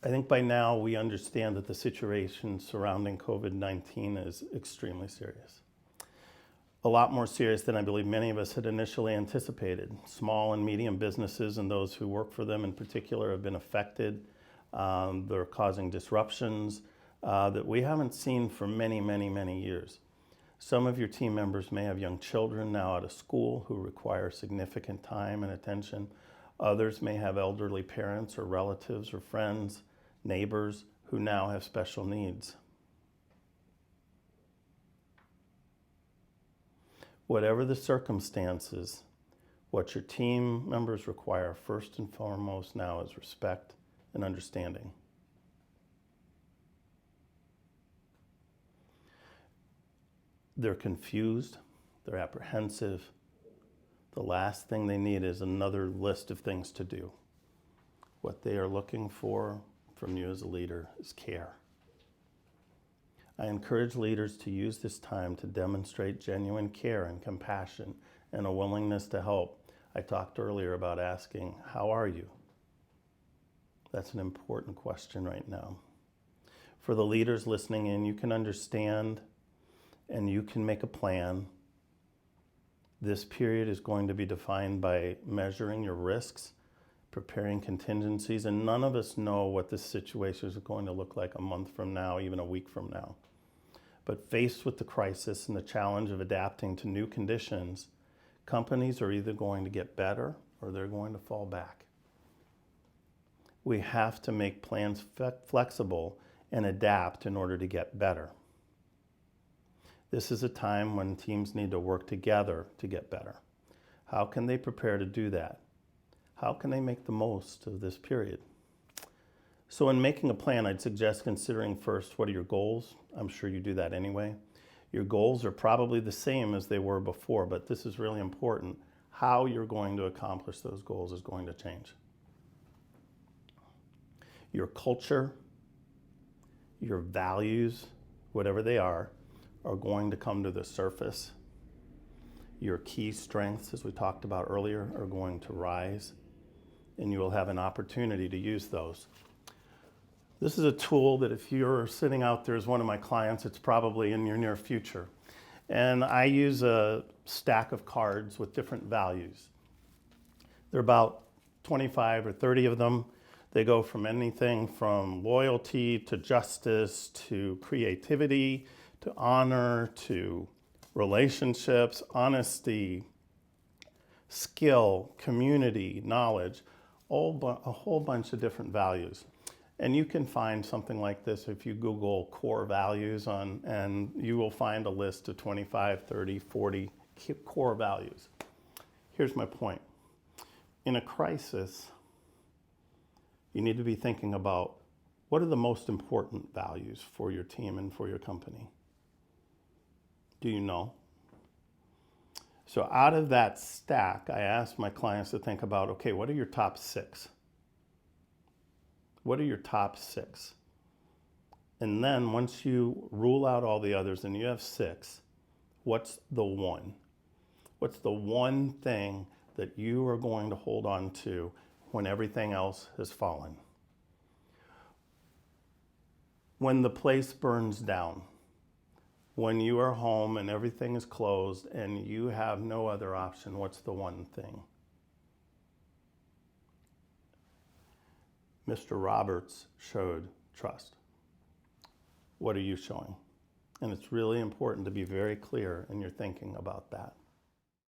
I think by now we understand that the situation surrounding COVID-19 is extremely serious. A lot more serious than I believe many of us had initially anticipated. Small and medium businesses and those who work for them in particular have been affected. They're causing disruptions that we haven't seen for many, many, many years. Some of your team members may have young children now out of school who require significant time and attention. Others may have elderly parents or relatives or friends, neighbors who now have special needs. Whatever the circumstances, what your team members require first and foremost now is respect and understanding. They're confused, they're apprehensive. The last thing they need is another list of things to do. What they are looking for from you as a leader is care. I encourage leaders to use this time to demonstrate genuine care and compassion and a willingness to help. I talked earlier about asking, how are you? That's an important question right now. For the leaders listening in, you can understand and you can make a plan. This period is going to be defined by measuring your risks, preparing contingencies, and none of us know what this situation is going to look like a month from now, even a week from now. But faced with the crisis and the challenge of adapting to new conditions, companies are either going to get better or they're going to fall back. We have to make plans flexible and adapt in order to get better. This is a time when teams need to work together to get better. How can they prepare to do that? How can they make the most of this period? So in making a plan, I'd suggest considering first, what are your goals? I'm sure you do that anyway. Your goals are probably the same as they were before, but this is really important. How you're going to accomplish those goals is going to change. Your culture, your values, whatever they are going to come to the surface. Your key strengths, as we talked about earlier, are going to rise, and you will have an opportunity to use those. This is a tool that if you're sitting out there as one of my clients, it's probably in your near future. And I use a stack of cards with different values. There are about 25 or 30 of them. They go from anything from loyalty to justice to creativity to honor to relationships, honesty, skill, community, knowledge, a whole bunch of different values. And you can find something like this if you Google core values and you will find a list of 25, 30, 40 core values. Here's my point. In a crisis, you need to be thinking about what are the most important values for your team and for your company. Do you know? So out of that stack, I ask my clients to think about, okay, what are your top 6? What are your top 6? And then once you rule out all the others and you have 6, what's the one? What's the one thing that you are going to hold on to when everything else has fallen? When the place burns down, when you are home and everything is closed and you have no other option, what's the one thing? Mr. Roberts showed trust. What are you showing? And it's really important to be very clear in your thinking about that.